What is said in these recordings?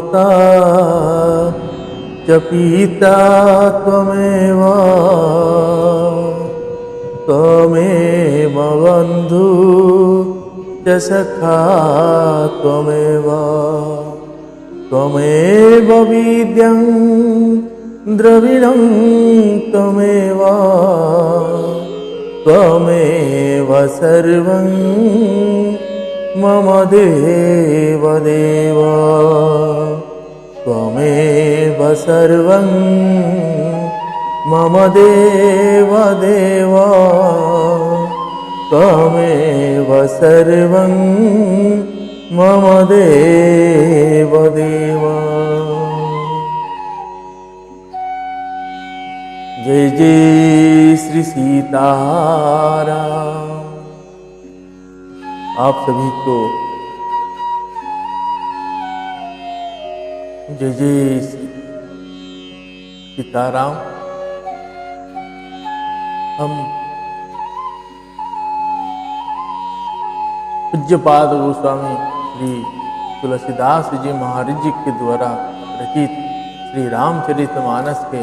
माता च पिता त्वमेव त्वमेव बन्धु च सखा त्वमेव त्वमेव विद्यं द्रविणं त्वमेव त्वमेव सर्वं मम देव देव त्वमेव सर्वं मम देव देव त्वमेव सर्वं मम देव देव। जय जय श्री सीताराम। आप सभी को जय जय श्री सीताराम। हम पूज्यपाद गोस्वामी श्री तुलसीदास जी महाराज जी के द्वारा रचित श्री रामचरितमानस के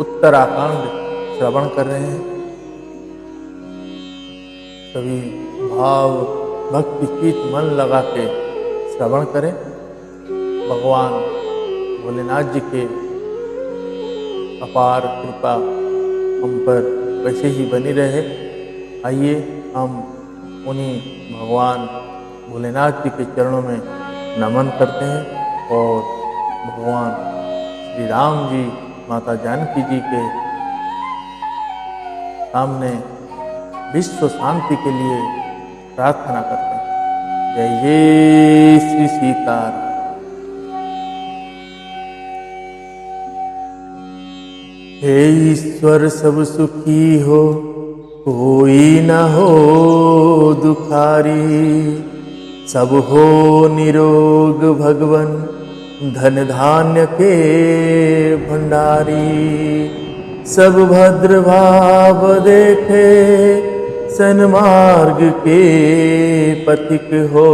उत्तराखंड श्रवण कर रहे हैं। सभी भाव भक्ति चित मन लगा के श्रवण करें। भगवान भोलेनाथ जी के अपार कृपा हम पर वैसे ही बनी रहे। आइए हम उन्हीं भगवान भोलेनाथ जी के चरणों में नमन करते हैं और भगवान श्री राम जी माता जानकी जी के सामने विश्व शांति के लिए प्रार्थना करते हैं। जय जय श्री सीताराम। हे ईश्वर सब सुखी हो, कोई न हो दुखारी, सब हो निरोग भगवन, धन धान्य के भंडारी। सब भद्र भाव देखे, सन्मार्ग के पथिक हो,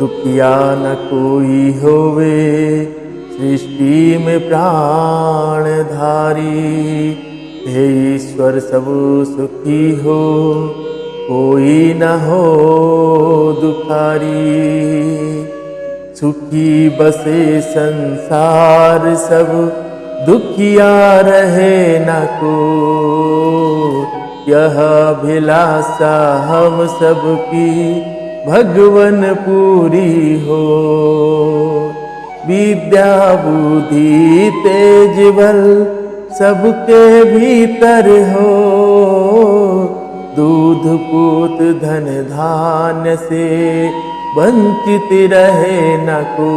दुखिया न कोई होवे, सृष्टि में प्राणधारी। हे ईश्वर सब सुखी हो, कोई न हो दुखारी। सुखी बसे संसार सब, दुखिया रहे न को। यह अभिलाषा हम सबकी भगवन पूरी हो। विद्या बुद्धि तेज बल सबके भीतर हो। दूध पूत धन धान्य से वंचित रहे न को।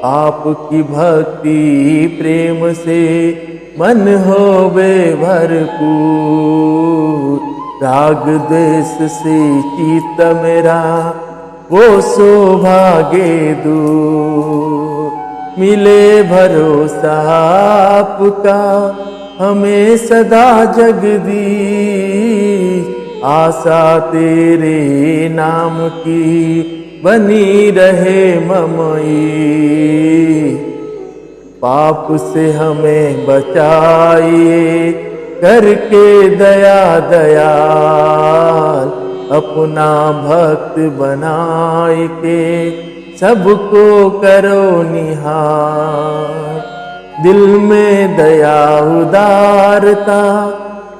आपकी भक्ति प्रेम से मन होवे भरपूर। राग द्वेष से चित्त मेरा वो सौभाग्य दूर। मिले भरोसा आपका हमें सदा जगदीश। आशा तेरे नाम की बनी रहे ममई। पाप से हमें बचाइए करके दया दयाल। अपना भक्त बनाए के सबको करो निहार। दिल में दया उदारता,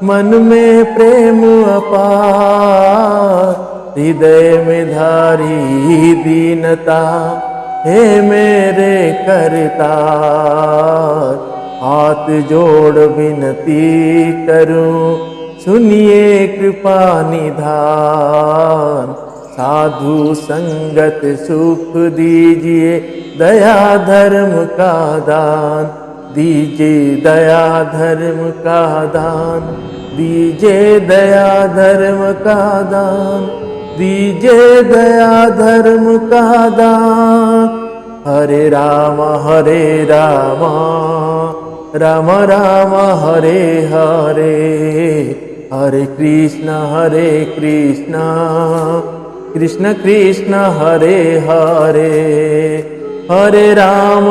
मन में प्रेम अपार। हृदय में धारी दीनता, हे मेरे करतार। हाथ जोड़ विनती करूं, सुनिए कृपा निधान। साधु संगत सुख दीजिए, दया धर्म का दान। दीजिए दया धर्म का दान, दीजिए दया धर्म का दान। दीजिए दया धर्म का दान। हरे राम राम राम हरे हरे। हरे कृष्ण कृष्ण कृष्ण हरे हरे, हरे राम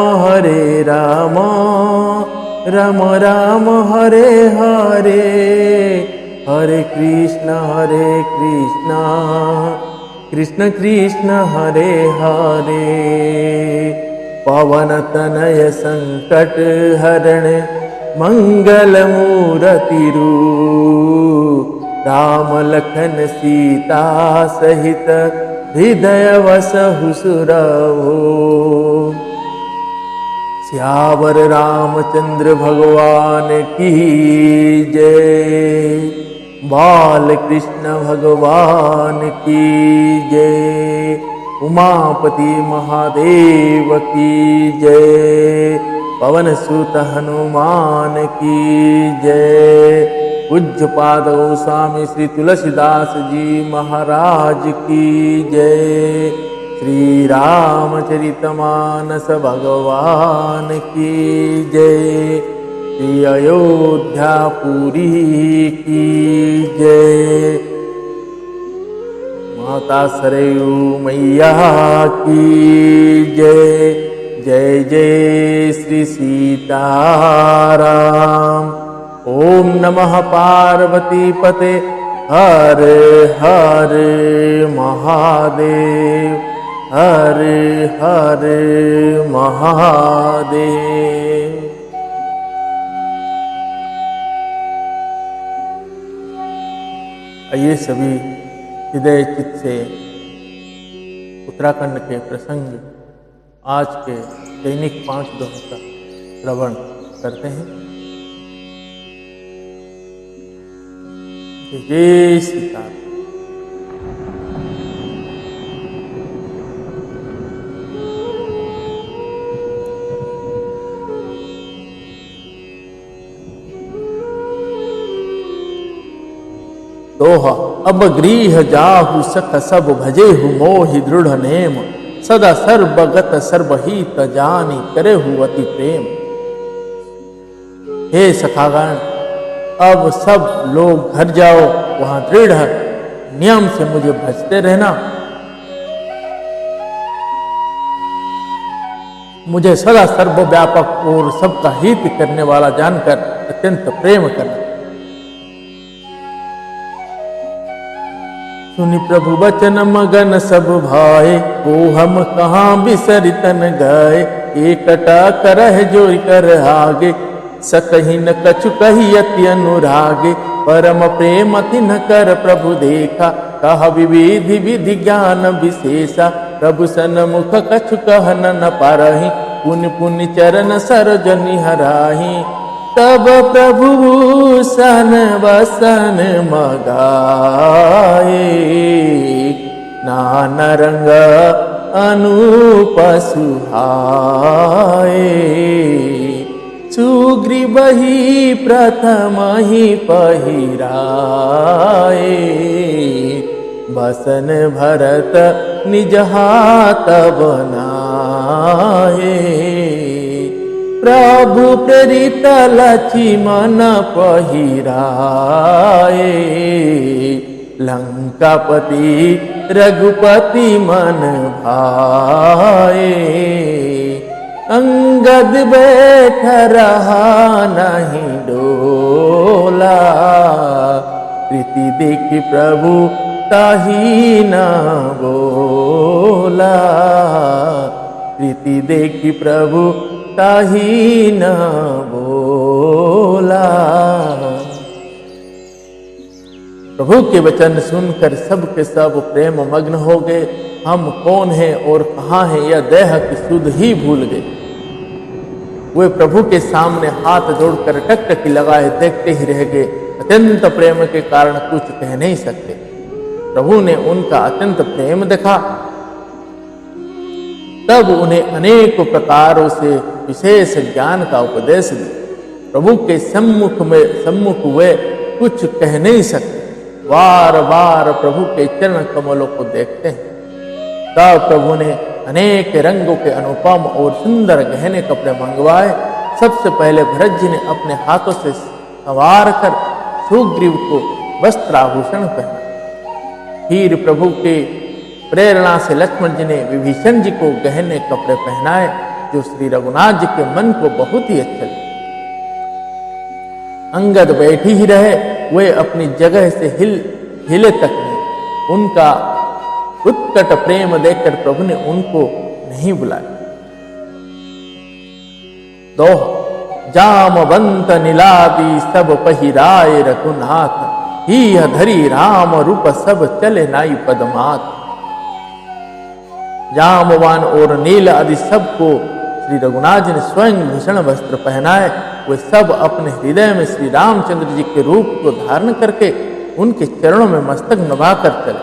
राम राम हरे हरे, हरे कृष्ण कृष्ण कृष्ण हरे हरे। पवन तनय संकट हरण मंगल मूर्ति रूप, राम लखन सीता सहित हृदय वसहु सुरभो। सियावर रामचंद्र भगवान की जय, बाल कृष्ण भगवान की जय, उमापति महादेव की जय, पवन सुत हनुमान की जय, पूज्यपाद गोस्वामी श्री तुलसीदास जी महाराज की जय, श्री रामचरितमानस भगवान की जय, श्री अयोध्यापुरी की जय, माता सरयू मैया की जय, जय जय श्री सीताराम। ओम नमः पार्वती पते हर हर महादेव, हर हर महादेव। आइए सभी हृदय चित्त से उत्तराखंड के प्रसंग आज के दैनिक 5 दोहों का श्रवण करते हैं। जय सीताराम। दोहा। अब गृह जाहु सख सब भजेहु मोहि दृढ़ नेम, सदा सर्वगत सर्वहित जानी करेहु अति प्रेम। हे सखागण, अब सब लोग घर जाओ, वहां दृढ़ नियम से मुझे भजते रहना। मुझे सदा सर्वव्यापक और सबका हित करने वाला जानकर अत्यंत प्रेम करना। सुनि प्रभु वचन मगन सब भाए, ओ हम कहाँ बिसरितन गए। एकटा करह जोर कर आगे, सकहि न कछु कही अति अनुरागे। परम प्रेम अति न कर प्रभु देखा, कह विविधि विधि ज्ञान विशेषा। प्रभु सन्मुख कछु कहन न पारहि, पुनि पुनि चरण सरोज निहराहि। तब प्रभु सन वसन मगाए, नाना रंग अनूप सुहाए। सुग्रीव ही प्रथम ही पहिराए, बसन भरत निज हाथ बनाए। प्रभु प्रेरित लक्ष्मण पहिराए, लंकापति रघुपति मन भाए। अंगद बैठ रहा नहीं डोला, प्रीति देखी प्रभु ताही न बोला। प्रीति देखी प्रभु ताही न बोला। प्रभु के वचन सुनकर सब के सब प्रेम मग्न हो गए। हम कौन हैं और कहाँ हैं यह देह की सुध ही भूल गए। वे प्रभु के सामने हाथ जोड़कर टकटकी लगाए देखते ही रह गए। अत्यंत प्रेम के कारण कुछ कह नहीं सकते। प्रभु ने उनका अत्यंत प्रेम देखा, तब उन्हें अनेक प्रकारों से विशेष ज्ञान का उपदेश दिया। प्रभु के सम्मुख वे कुछ कह नहीं सकते। बार बार प्रभु के चरण कमलों को देखते हैं। तब प्रभु ने अनेक रंगों के अनुपम और सुंदर गहने कपड़े मंगवाए। सबसे पहले भरत जी ने अपने हाथों से संवार कर सुग्रीव को वस्त्राभूषण पहना। फिर प्रभु के प्रेरणा से लक्ष्मण जी ने विभीषण जी को गहने कपड़े पहनाए, जो श्री रघुनाथ जी के मन को बहुत ही अच्छे लगे। अंगद बैठी ही रहे, वे अपनी जगह से हिले तक नहीं। उनका उत्कट प्रेम देखकर प्रभु ने उनको नहीं बुलाया। दोह जामवंत नीलादि सब पहिराए रघुनाथ, ही धरी राम रूप सब चले नाई पदमात। जामवान और नील आदि सबको श्री रघुनाथ जी ने स्वयं भूषण वस्त्र पहनाए। वे सब अपने हृदय में श्री रामचंद्र जी के रूप को धारण करके उनके चरणों में मस्तक नभाकर चले।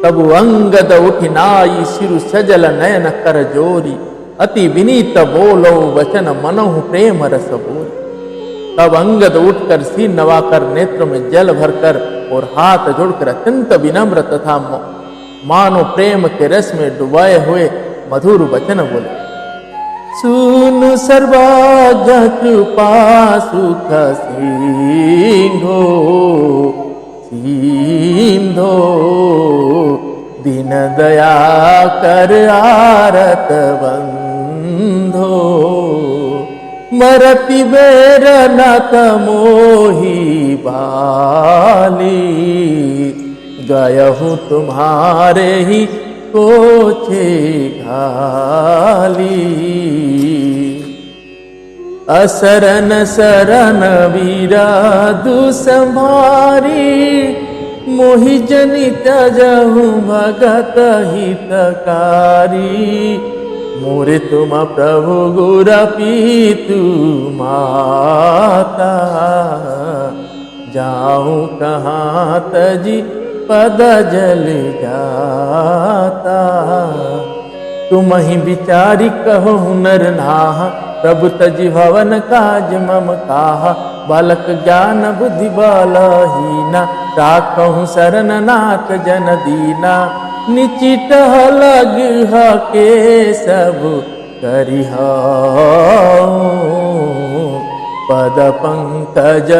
तब अंगद उठी नाई सिरु सजल नयन कर जोरी, अति विनीत बोलो वचन मनोहु प्रेम रस बोल। तब अंगद उठकर सिर नवाकर नेत्रों में जल भरकर और हाथ जोड़कर अत्यंत विनम्र तथा मानो प्रेम के रस में डुबाए हुए मधुर वचन बोले। सुनु सर्वज्ञ कृपा सुख सिंधो, सिंधो दीन दया कर आरत बंधो। मरति बेर नत मोहि बाली, गयहु तुम्हारे ही कोछे घाली। असरन सरन विरादु संभारी, मोहि जनि त्यजहु भगत हितकारी। मोरे तुम प्रभु गुर पीतु माता, जाऊं कहाँ तजी पद जल जाता। तुम ही विचारी कहो नर नाह, प्रभु तजी भवन काज मम काहा। बालक ज्ञान बुद्धि बलहीना, राखहु शरण नाथ जन दीना। निचित लग के सब करिह, पद पंकज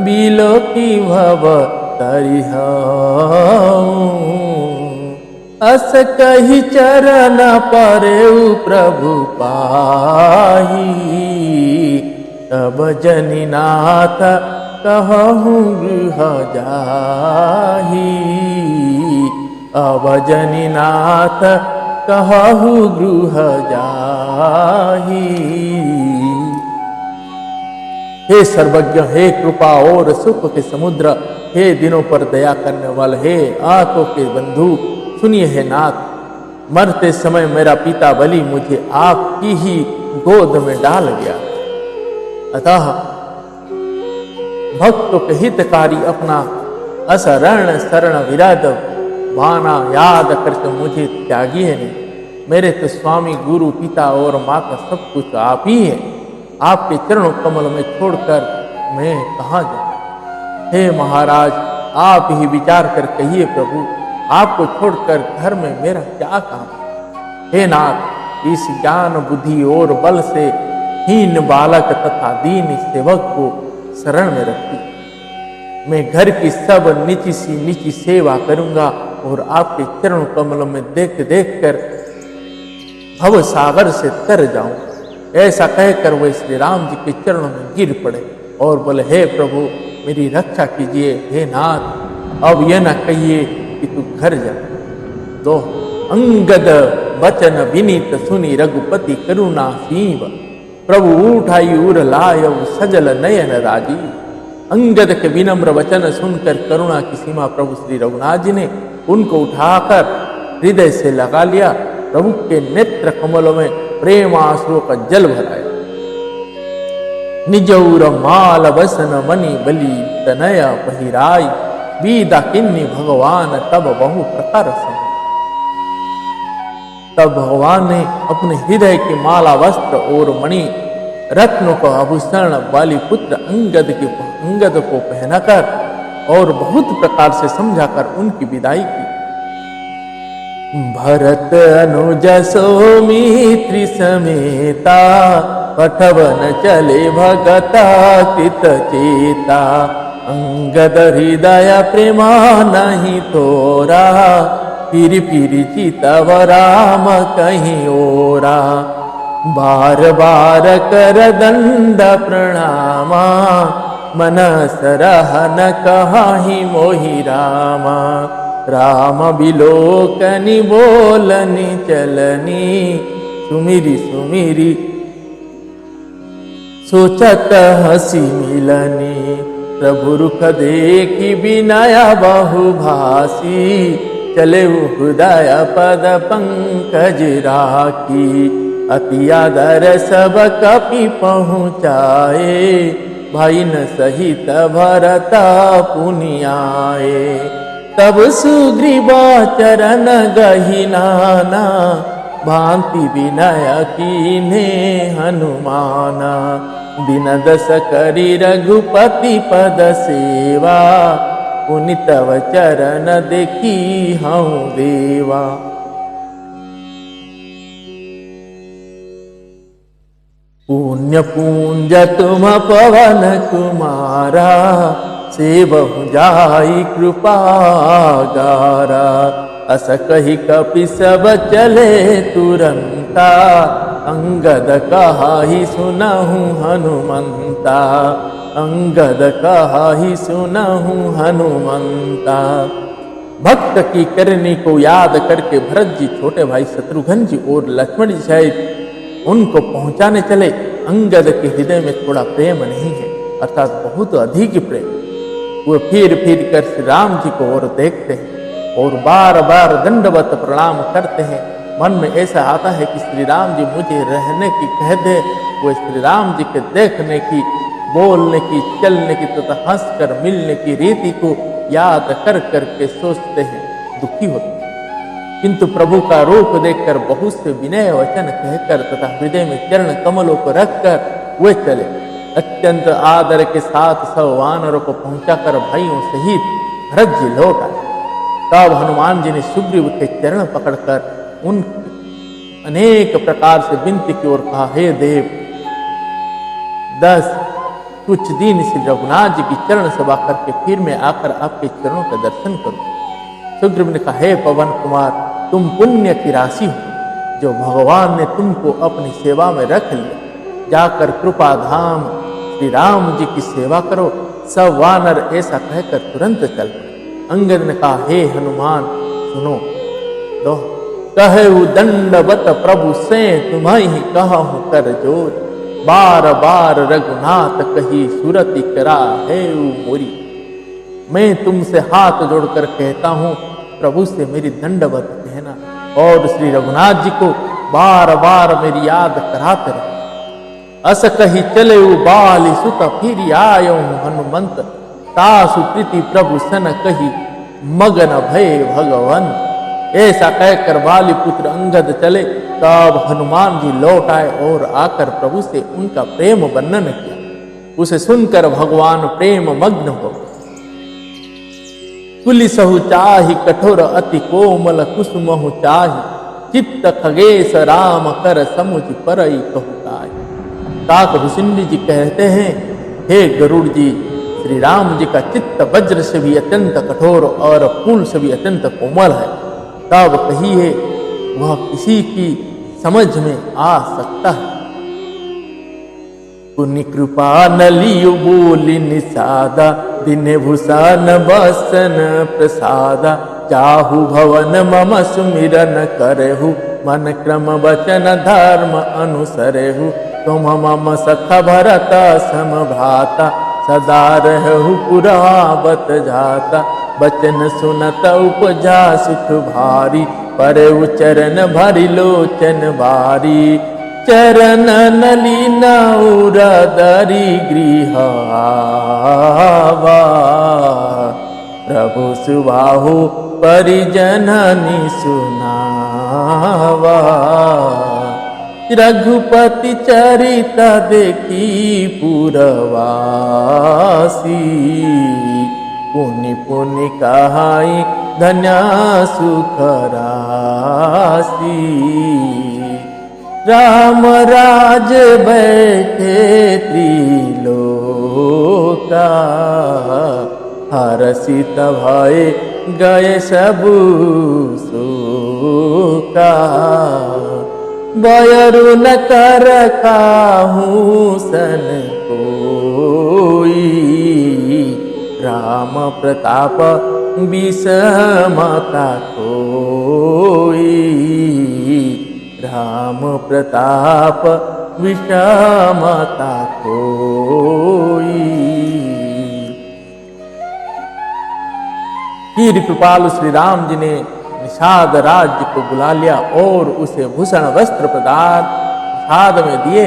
बिलो की भव तरिह। अस कही चरण परेउ प्रभु पाही, तब जनिनाथ कहूँ गृह जाही। अब जनिनाथ कहूँ गृह जाही। हे सर्वज्ञ, हे कृपा और सुख के समुद्र, हे दिनों पर दया करने वाले, हे आंखों के बंधु, सुनिए हे नाथ। मरते समय मेरा पिता बलि मुझे आपकी ही गोद में डाल गया, अतः भक्तों के हितकारी अपना असरण शरण विराद भाना याद करके मुझे त्यागी है नहीं। मेरे तो स्वामी गुरु पिता और माता सब कुछ आप ही है। आपके चरणों कमल में छोड़कर मैं कहाँ जाऊं। हे महाराज, आप ही विचार कर कहिए प्रभु, आपको छोड़कर घर में मेरा क्या काम। हे नाथ, इस ज्ञान बुद्धि और बल से हीन बालक तथा दीन सेवक को शरण में रखिए। मैं घर की सब नीची सेवा करूंगा और आपके चरण कमलों में देख देख कर भव सागर से तर जाऊं। ऐसा कहकर वह श्री राम जी के चरणों में गिर पड़े और बोले, हे प्रभु मेरी रक्षा कीजिए। हे नाथ, अब यह न कहिए कि तू घर जा। दो अंगद वचन विनीत सुनी रघुपति करुणा सीव, प्रभु उठाई उर लायव सजल नयन राजीव। अंगद के विनम्र वचन सुनकर करुणा की सीमा प्रभु श्री रघुनाथ जी ने उनको उठाकर हृदय से लगा लिया। प्रभु के नेत्र कमलों में प्रेम आंसुओं का जल भराया। निजौर माल बसन मणि बलि तनया पहिराई, बीदा किन्नी भगवान तब बहु प्रकार सम। तब भगवान ने अपने हृदय की माला वस्त्र और मणि रत्नों का आभूषण वाली पुत्र अंगद को पहनाकर और बहुत प्रकार से समझाकर उनकी विदाई की। भरत अनुज सौमित्री समेता, पठवन चले भगता कृत चेता। अंगद हृदय प्रेमा नहीं तोरा, फिर चितव राम कहीं ओरा, बार बार कर दंड प्रणामा, मन सरहन कहाहि मोहि रामा। राम बिलोकनि बोलनि चलनी, सुमिरि सुमिरि सोचत हसी मिलनी। प्रभु रुख देखी विनय बहु भासी, चले हृदय पद पंकज राखी। अति आदर सब कपि पहुँचाए, भाई न सहित भरत पुनि आए। तब सुग्रीवा चरण गहिनाना, भांति विनय कीन्हे हनुमाना। दिन दस करी रघुपति पद सेवा, पुनि तव चरण देखी हूँ देवा। पुण्य पूंज तुम पवन कुमारा, सेवहु जाई कृपा गारा। अस कहि कपि सब चले तुरंता, अंगद कहाहि सुनहु हनुमंता। अंगद कहाहि सुनहु हनुमंता। भक्त की करनी को याद करके भरत जी छोटे भाई शत्रुघ्न जी और लक्ष्मण जी शायद उनको पहुंचाने चले। अंगद के हृदय में थोड़ा प्रेम नहीं है, अर्थात बहुत अधिक प्रेम। वो फिर कर श्री राम जी को और देखते हैं और बार बार दंडवत प्रणाम करते हैं। मन में ऐसा आता है कि श्री राम जी मुझे रहने की कह दे। वो श्री राम जी के देखने की, बोलने की, चलने की तथा हंसकर मिलने की रीति को याद कर करके सोचते हैं, दुखी होते हैं। किंतु प्रभु का रूप देखकर बहुत से विनय वचन कहकर तथा हृदय में चरण कमलों को रखकर वे चले। अत्यंत आदर के साथ सब वानरों को पहुंचाकर भाइयों सहित भरत जी लौट आए। तब हनुमान जी ने सुग्रीव के चरण पकड़कर उन अनेक प्रकार से विनती की ओर कहा, हे देव, 10 कुछ दिन श्री रघुनाथ जी की चरण सभा करके फिर मैं आकर आपके चरणों का दर्शन करूं। सुग्रीव ने कहा, हे पवन कुमार, तुम पुण्य की राशि हो, जो भगवान ने तुमको अपनी सेवा में रख लिया। जाकर कृपा धाम श्री राम जी की सेवा करो। सब वानर ऐसा कहकर तुरंत चल पड़े। अंगद ने कहा, हे हनुमान सुनो, दो कहे दंडवत प्रभु से तुम्हें कहूँ कर जोर। बार बार रघुनाथ कही सुरति करा है मोरी। मैं तुमसे हाथ जोड़कर कहता हूँ, प्रभु से मेरी दंडवत कहना और श्री रघुनाथ जी को बार बार मेरी याद कराते रहो। अस कही चले बाली सुत फिर आयो हनुमंत। तासु प्रीति प्रभु सन कही मगन भय भगवन। ऐसा कहकर बाली पुत्र अंगद चले। तब हनुमान जी लौट आए और आकर प्रभु से उनका प्रेम वर्णन किया। उसे सुनकर भगवान प्रेम मग्न हो। कुलिसहु चाहि कठोर अति कोमल कुसुमहु चाहि। चित्त खगेश राम कर समुझ परई कहु काय। काक भुसिंडी जी कहते हैं, हे गरुड़ जी, श्री राम जी का चित्त वज्र से भी अत्यंत कठोर और फूल से भी अत्यंत कोमल है। तब कहिए वह किसी की समझ में आ सकता है। पुनि कृपा नलियु बोली निषादा। दिन भूषण बसन प्रसादा। चाहु भवन मम सुमिरन करहु। मन क्रम वचन धर्म अनुसरहु। तुम मम सख भरत सम भ्राता। सदा रहु पुरावत जाता। बचन सुनत उपजा सुख भारी। परउ चरण भरि लोचन बारी। चरण नलिन उरदरी गृह आवा। प्रभु सुबाहु परिजननि सुनावा। रघुपति चरित देखी पुरवासी। पुनि पुनि कहाई धन्य सुख राशि। राम राज बैठे त्रिलोका। हर्षित भय गए सबु सो। का, बयरु न कर काहू सन कोई, राम प्रताप विषमता कोई, राम प्रताप विषमता कोई। हीर कृपालु श्री राम जी ने निषाद राज्य को बुला लिया और उसे भूषण वस्त्र प्रदान निषाद में दिए।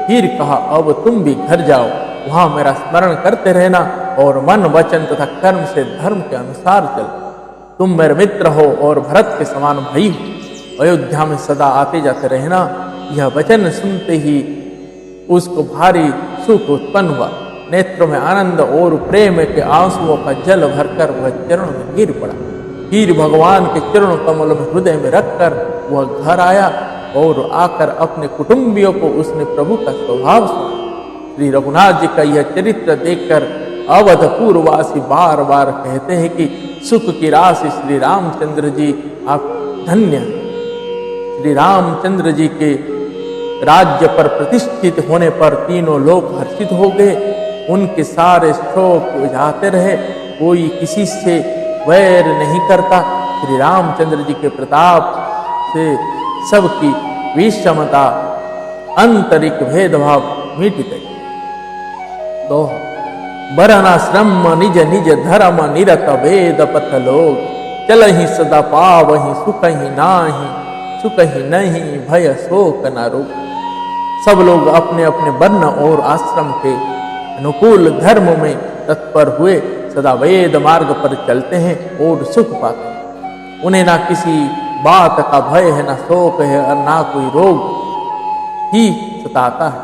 हीर कहा, अब तुम भी घर जाओ, वहां मेरा स्मरण करते रहना और मन वचन तथा कर्म से धर्म के अनुसार चल। तुम मेरे मित्र हो और भरत के समान भाई हो, अयोध्या में सदा आते जाते रहना। यह वचन सुनते ही उसको भारी सुख उत्पन्न हुआ। नेत्रों में आनंद और प्रेम के आंसुओं का जल भरकर वह चरणों में गिर पड़ा। हीर भगवान के चरणों कमल में हृदय में रखकर वह घर आया और आकर अपने कुटुंबियों को उसने प्रभु का स्वभाव सुना। श्री रघुनाथ जी का यह चरित्र देखकर अवधपुरवासी बार बार कहते हैं कि सुख की राशि श्री रामचंद्र जी आप धन्य। श्री रामचंद्र जी के राज्य पर प्रतिष्ठित होने पर तीनों लोग हर्षित हो गए। उनके सारे शोक बुझाते रहे, कोई किसी से वैर नहीं करता। श्री रामचंद्र जी के प्रताप से सबकी विषमता आंतरिक भेदभाव मिट गई। तो बरनाश्रम निज निज धर्म निरत वेद पथ लोग, चलहि सदा पावहि सुखहि नाही, सुखहि नहीं भय शोक न रोग। सब लोग अपने अपने वर्ण और आश्रम के अनुकूल धर्म में तत्पर हुए सदा वेद मार्ग पर चलते हैं और सुख पाते हैं। उन्हें ना किसी बात का भय है, ना शोक है और ना कोई रोग ही सताता है।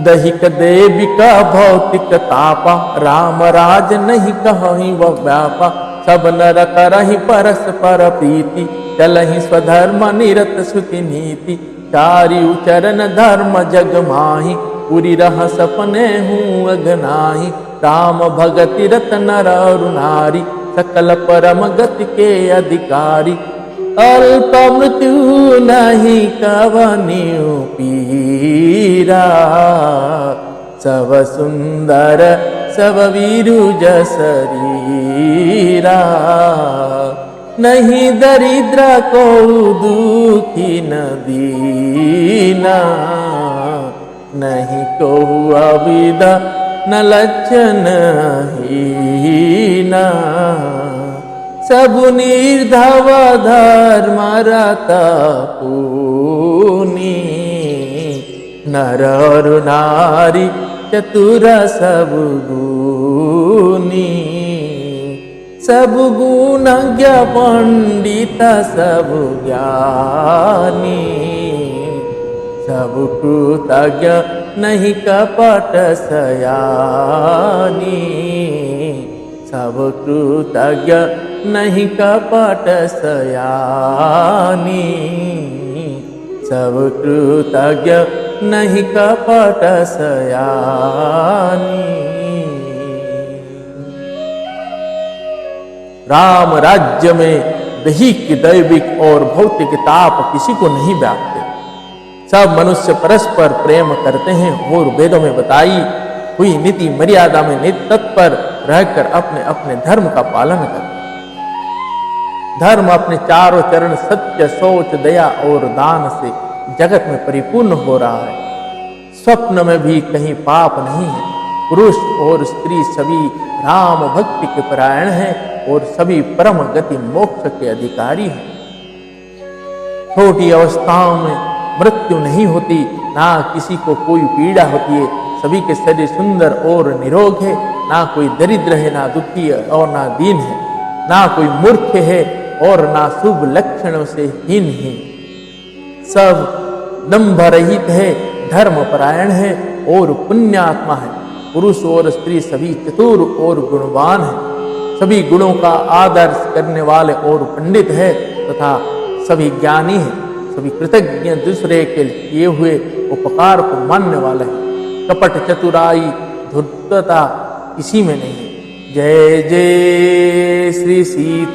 दैहिक देविका भौतिक तापा, राम राज नहीं कहीं वह व्यापा। सब नर करहि परस्पर प्रीति, चलहि स्वधर्म निरत श्रुति नीति। चारिउ चरण धर्म जग माहि, पुरी रह सपने हूँ अगनाहि। राम भगति रत नर और नारी, सकल परम गति के अधिकारी। अल्प मृत्यु नहीं कवनिउ पीरा, सब सुंदर सब वीरु जसरीरा। नहीं दरिद्र को दुखी न दीना, नहीं को अविदा न लज्जन हीना। सब निर्धव धर्म रत पूनी, नर और नारी चतुर सब गुनी। सब गुणज्ञ पंडित सब ज्ञानी, सब कृतज्ञ नहीं कपट सयानी। सब कृतज्ञ नहीं कपट सयानी, सब कृतज्ञ नहीं कपट सयानी। राम राज्य में दैहिक दैविक और भौतिक ताप किसी को नहीं व्यापते। सब मनुष्य परस्पर प्रेम करते हैं और वेदों में बताई हुई नीति मर्यादा में नित तत्पर रहकर अपने अपने धर्म का पालन करते हैं। धर्म अपने चारों चरण सत्य, सोच, दया और दान से जगत में परिपूर्ण हो रहा है। स्वप्न में भी कहीं पाप नहीं है। पुरुष और स्त्री सभी राम भक्ति के परायण हैं और सभी परम गति मोक्ष के अधिकारी हैं। छोटी अवस्थाओं में मृत्यु नहीं होती, ना किसी को कोई पीड़ा होती है। सभी के शरीर सुंदर और निरोग है, ना कोई दरिद्र है, ना दुखी और ना दीन है, ना कोई मूर्ख है और ना शुभ लक्षणों से हीन है। सब दंभ रहित है, धर्म परायण है और पुण्यात्मा है। पुरुष और स्त्री सभी चतुर और गुणवान है। सभी गुणों का आदर करने वाले और पंडित है तथा सभी ज्ञानी है। सभी कृतज्ञ, दूसरे के किए हुए उपकार को मानने वाले हैं। कपट, चतुराई, धूर्तता किसी में नहीं है। जय जय श्री सीताराम।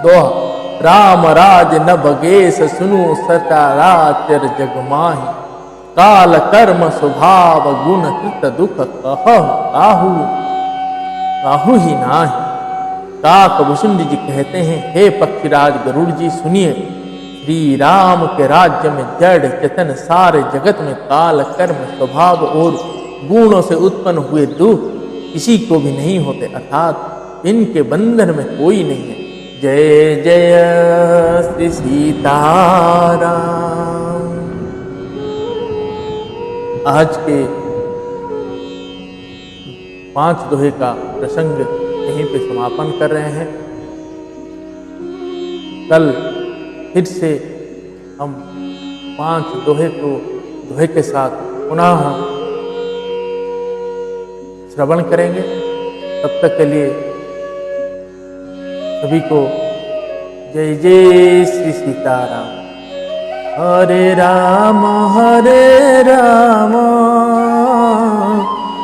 दोहा। राम राज न बगेश सुनु सचराचर जग माहि, काल कर्म स्वभाव गुण कृत दुख काहू काहू ही नाही। काकभूषुंड जी कहते हैं, हे पक्षीराज गरुड़ जी सुनिए, श्री राम के राज्य में जड़ चेतन सारे जगत में काल कर्म स्वभाव और गुणों से उत्पन्न हुए दुख किसी को भी नहीं होते, अर्थात इनके बंधन में कोई नहीं है। जय जय श्री सीताराम। आज के 5 दोहे का प्रसंग यहीं पे समापन कर रहे हैं। कल फिर से हम 5 दोहे के साथ पुनः श्रवण करेंगे। तब तक के लिए सभी को जय जय श्री सीताराम। हरे राम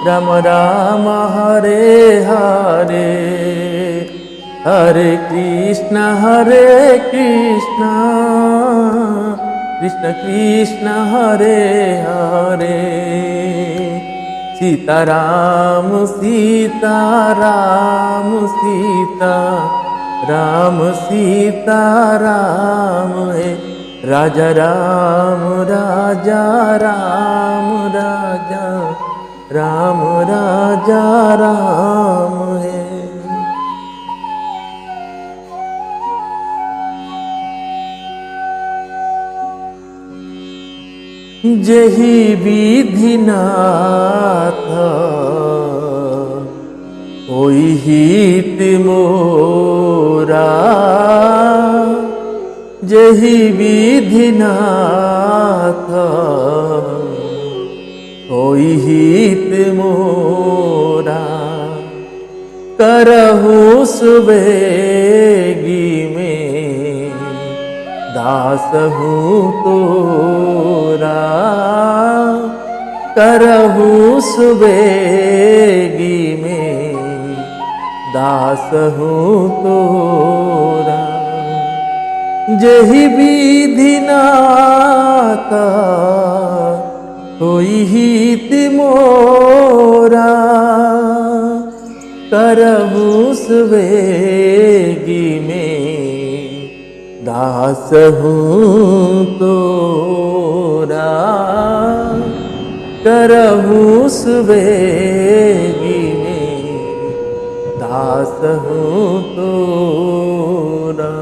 राम राम हरे हरे, हरे कृष्ण कृष्ण कृष्ण हरे हरे। सीताराम सीताराम सीताराम सीताराम है, राजा राम राजा राम राजा राम राजा राम है। जही विधिनाथ होई हित मोरा, जही विधिनाथ होई हित मोरा। करहु सुबेगी में दास हूँ तोरा, करहु सुबेगी में दास हूँ तोरा। जही विधिनाथ होई हित मोरा, करहु सुबेगी में दास हूँ तोरा। करहु सुबेगी में दास हूँ तोरा।